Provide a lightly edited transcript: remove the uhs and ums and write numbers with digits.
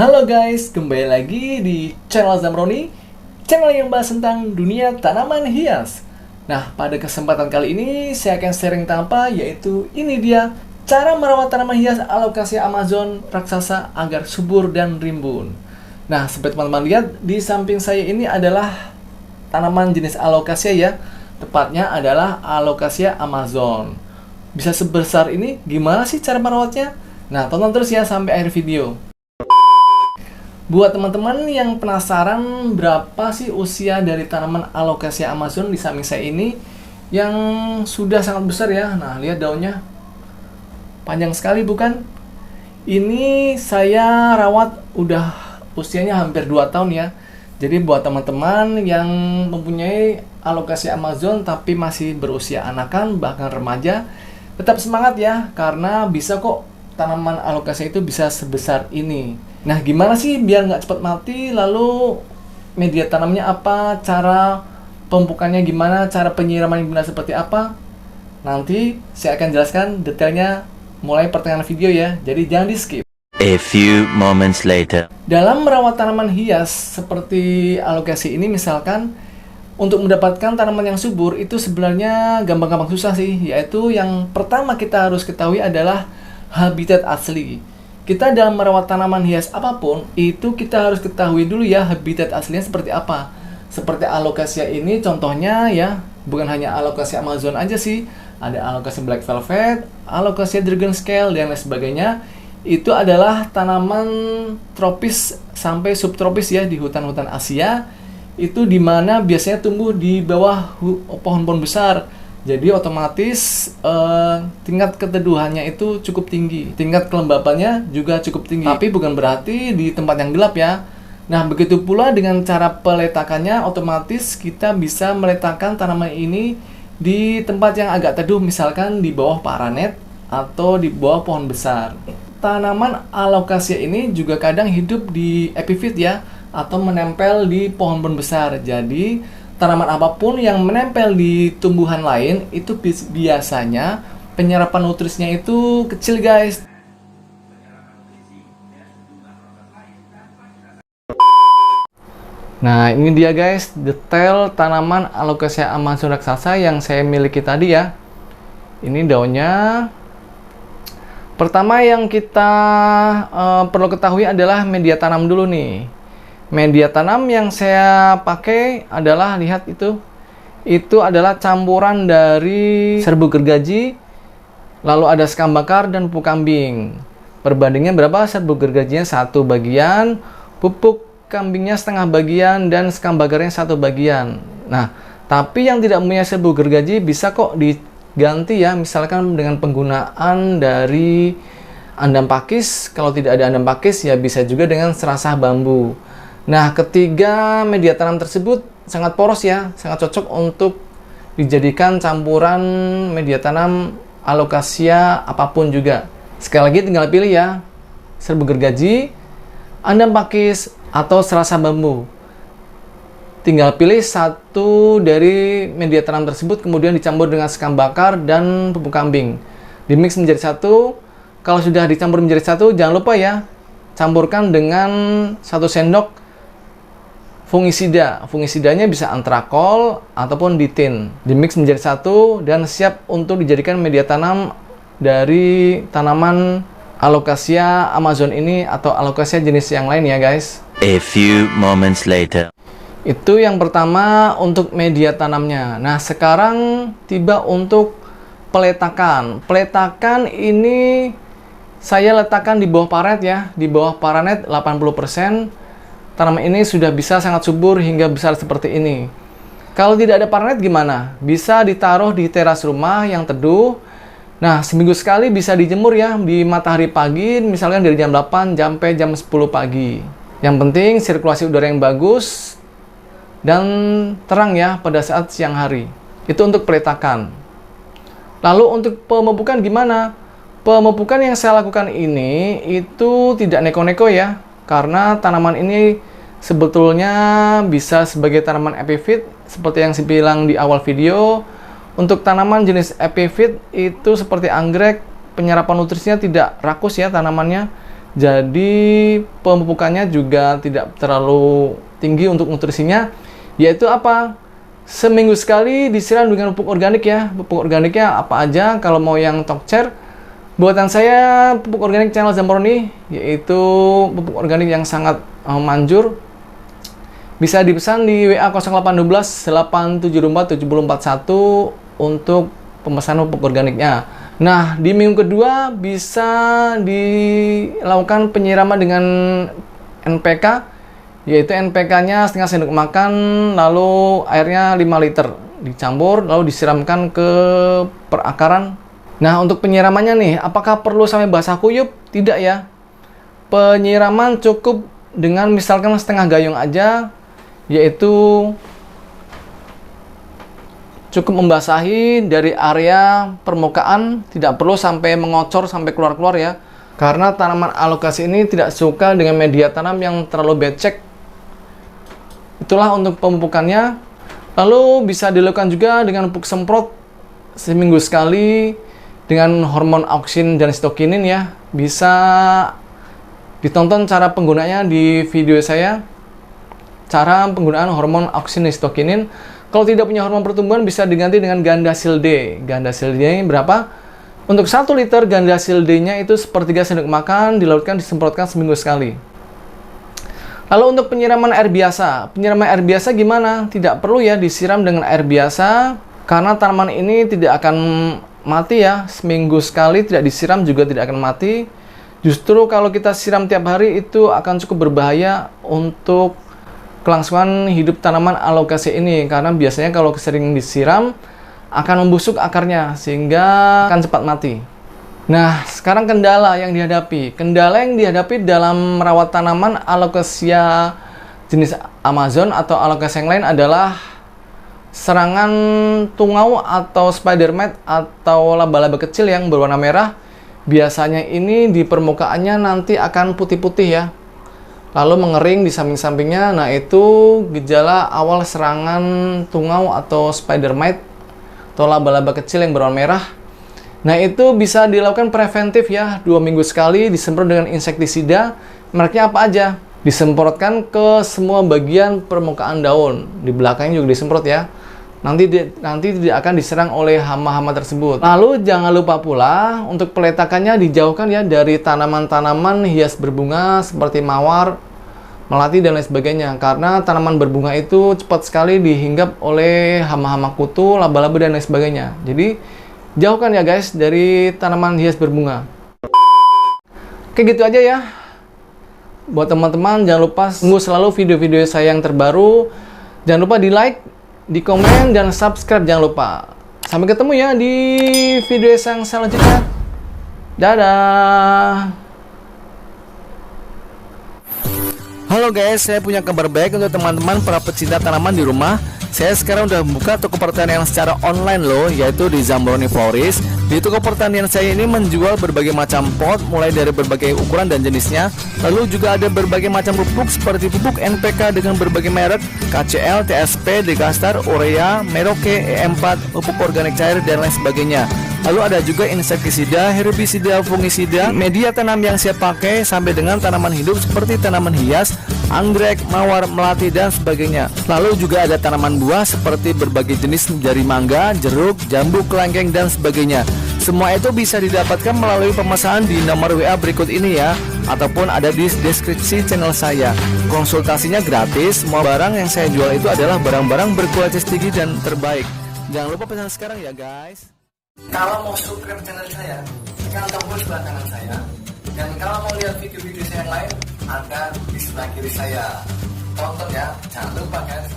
Halo guys, kembali lagi di channel Zamroni, channel yang bahas tentang dunia tanaman hias. Nah, pada kesempatan kali ini saya akan sharing tentang apa, yaitu ini dia cara merawat tanaman hias alokasia Amazon raksasa agar subur dan rimbun. Nah, seperti teman-teman lihat di samping saya ini adalah tanaman jenis alokasia ya, tepatnya adalah alokasia Amazon. Bisa sebesar ini, gimana sih cara merawatnya? Nah, tonton terus ya sampai akhir video. Buat teman-teman yang penasaran berapa sih usia dari tanaman alokasia Amazon di samping saya ini yang sudah sangat besar ya. Nah, lihat daunnya. Panjang sekali bukan? Ini saya rawat udah usianya hampir 2 tahun ya. Jadi buat teman-teman yang mempunyai alokasia Amazon tapi masih berusia anakan bahkan remaja, tetap semangat ya karena bisa kok tanaman alokasia itu bisa sebesar ini. Nah, gimana sih biar nggak cepat mati? Lalu media tanamnya apa? Cara pemupukannya gimana? Cara penyiraman gimana seperti apa? Nanti saya akan jelaskan detailnya mulai pertengahan video ya. Jadi jangan di skip. A few moments later. Dalam merawat tanaman hias seperti alokasia ini misalkan, untuk mendapatkan tanaman yang subur itu sebenarnya gampang-gampang susah sih. Yaitu yang pertama kita harus ketahui adalah habitat asli. Kita dalam merawat tanaman hias apapun, itu kita harus ketahui dulu ya habitat aslinya seperti apa. Seperti alokasia ini contohnya ya, bukan hanya alokasia Amazon aja sih. Ada alokasia black velvet, alokasia dragon scale, dan lain sebagainya. Itu adalah tanaman tropis sampai subtropis ya di hutan-hutan Asia. Itu dimana biasanya tumbuh di bawah pohon-pohon besar. Jadi otomatis tingkat keteduhannya itu cukup tinggi. Tingkat kelembapannya juga cukup tinggi. Tapi bukan berarti di tempat yang gelap ya. Nah, begitu pula dengan cara peletakannya, otomatis kita bisa meletakkan tanaman ini di tempat yang agak teduh, misalkan di bawah paranet atau di bawah pohon besar. Tanaman alokasia ini juga kadang hidup di epifit ya, atau menempel di pohon-pohon besar. Jadi tanaman apapun yang menempel di tumbuhan lain itu biasanya penyerapan nutrisinya itu kecil guys. Nah, ini dia guys detail tanaman alokasia Amazon raksasa yang saya miliki tadi ya. Ini daunnya. Pertama yang kita perlu ketahui adalah media tanam dulu nih. Media tanam yang saya pakai adalah, lihat itu adalah campuran dari serbuk gergaji, lalu ada sekam bakar dan pupuk kambing. Perbandingan berapa? Serbuk gergajinya 1 bagian, pupuk kambingnya setengah bagian, dan sekam bakarnya 1 bagian. Nah, tapi yang tidak punya serbuk gergaji bisa kok diganti ya, misalkan dengan penggunaan dari andam pakis. Kalau tidak ada andam pakis ya bisa juga dengan serasah bambu. Nah, ketiga media tanam tersebut sangat poros ya, sangat cocok untuk dijadikan campuran media tanam alokasia apapun juga. Sekali lagi tinggal pilih ya, serbuk gergaji, andam pakis, atau serasah bambu. Tinggal pilih satu dari media tanam tersebut, kemudian dicampur dengan sekam bakar dan pupuk kambing. Dimix menjadi satu. Kalau sudah dicampur menjadi satu, jangan lupa ya, campurkan dengan 1 sendok fungisida. Fungisidanya bisa antrakol ataupun ditin. Dimix menjadi satu dan siap untuk dijadikan media tanam dari tanaman alokasia Amazon ini atau alokasia jenis yang lain ya guys. A few moments later. Itu yang pertama untuk media tanamnya. Nah, sekarang tiba untuk peletakan. Peletakan ini saya letakkan di bawah paranet ya, di bawah paranet 80%. Tanaman ini sudah bisa sangat subur hingga besar seperti ini. Kalau tidak ada paranet gimana? Bisa ditaruh di teras rumah yang teduh. Nah, seminggu sekali bisa dijemur ya di matahari pagi, misalkan dari jam 8 sampai jam 10 pagi. Yang penting sirkulasi udara yang bagus dan terang ya pada saat siang hari. Itu untuk peletakan. Lalu untuk pemupukan gimana? Pemupukan yang saya lakukan ini itu tidak neko-neko ya, karena tanaman ini sebetulnya bisa sebagai tanaman epifit seperti yang saya bilang di awal video. Untuk tanaman jenis epifit itu seperti anggrek, penyerapan nutrisinya tidak rakus ya tanamannya. Jadi pemupukannya juga tidak terlalu tinggi untuk nutrisinya, yaitu apa? Seminggu sekali disiram dengan pupuk organik ya. Pupuk organiknya apa aja? Kalau mau yang Tokcer, buatan saya pupuk organik channel Zamroni, yaitu pupuk organik yang sangat manjur. Bisa dipesan di WA 0812 874 7041 untuk pemesanan pupuk organiknya. Nah, di minggu kedua bisa dilakukan penyiraman dengan NPK, yaitu NPK-nya setengah sendok makan, lalu airnya 5 liter. Dicampur, lalu disiramkan ke perakaran. Nah, untuk penyiramannya nih, apakah perlu sampai basah kuyup? Tidak ya. Penyiraman cukup dengan misalkan setengah gayung aja, yaitu cukup membasahi dari area permukaan, tidak perlu sampai mengocor sampai keluar-keluar ya. Karena tanaman alokasi ini tidak suka dengan media tanam yang terlalu becek. Itulah untuk pemupukannya. Lalu bisa dilakukan juga dengan pupuk semprot seminggu sekali dengan hormon auksin dan sitokinin ya. Bisa ditonton cara penggunaannya di video saya. Cara penggunaan hormon auksin dan sitokinin. Kalau tidak punya hormon pertumbuhan bisa diganti dengan Gandasil D. Gandasil D ini berapa? Untuk 1 liter Gandasil D-nya itu sepertiga sendok makan, dilautkan disemprotkan seminggu sekali. Lalu untuk penyiraman air biasa. Penyiraman air biasa gimana? Tidak perlu ya disiram dengan air biasa karena tanaman ini tidak akan mati ya. Seminggu sekali tidak disiram juga tidak akan mati. Justru kalau kita siram tiap hari itu akan cukup berbahaya untuk kelangsungan hidup tanaman alokasi ini, karena biasanya kalau sering disiram akan membusuk akarnya sehingga akan cepat mati. Nah, sekarang kendala yang dihadapi. Kendala yang dihadapi dalam merawat tanaman alokasia jenis Amazon atau alokasia yang lain adalah serangan tungau atau spider mite atau laba-laba kecil yang berwarna merah. Biasanya ini di permukaannya nanti akan putih-putih ya. Lalu mengering di samping-sampingnya. Nah, itu gejala awal serangan tungau atau spider mite atau laba-laba kecil yang berwarna merah. Nah, itu bisa dilakukan preventif ya, 2 minggu sekali disemprot dengan insektisida. Mereknya apa aja? Disemprotkan ke semua bagian permukaan daun. Di belakangnya juga disemprot ya. Nanti tidak akan diserang oleh hama-hama tersebut. Lalu jangan lupa pula untuk peletakannya dijauhkan ya dari tanaman-tanaman hias berbunga seperti mawar, melati dan lain sebagainya. Karena tanaman berbunga itu cepat sekali dihinggap oleh hama-hama kutu, laba-laba dan lain sebagainya. Jadi jauhkan ya guys dari tanaman hias berbunga. Oke, gitu aja ya. Buat teman-teman jangan lupa tunggu selalu video-video saya yang terbaru. Jangan lupa di like, di komen, dan subscribe jangan lupa. Sampai ketemu ya di video yang selanjutnya. Dadah. Halo guys, saya punya kabar baik untuk teman-teman para pecinta tanaman di rumah. Saya sekarang udah membuka toko pertanian secara online loh, yaitu di Zamroni Florist. Di toko pertanian saya ini menjual berbagai macam pot, mulai dari berbagai ukuran dan jenisnya. Lalu juga ada berbagai macam pupuk seperti pupuk NPK dengan berbagai merek, KCL, TSP, Degastar, Urea, Merauke, E4, pupuk organik cair dan lain sebagainya. Lalu ada juga insektisida, herbisida, fungisida, media tanam yang saya pakai sampai dengan tanaman hidup seperti tanaman hias, anggrek, mawar, melati dan sebagainya. Lalu juga ada tanaman buah seperti berbagai jenis dari mangga, jeruk, jambu, kelengkeng dan sebagainya. Semua itu bisa didapatkan melalui pemesanan di nomor WA berikut ini ya, ataupun ada di deskripsi channel saya. Konsultasinya gratis. Semua barang yang saya jual itu adalah barang-barang berkualitas tinggi dan terbaik. Jangan lupa pesan sekarang ya guys. Kalau mau subscribe channel saya, tekan tombol sebelah kanan saya. Dan kalau mau lihat video-video saya yang lain, ada di sebelah kiri saya. Tonton ya, jangan lupa guys.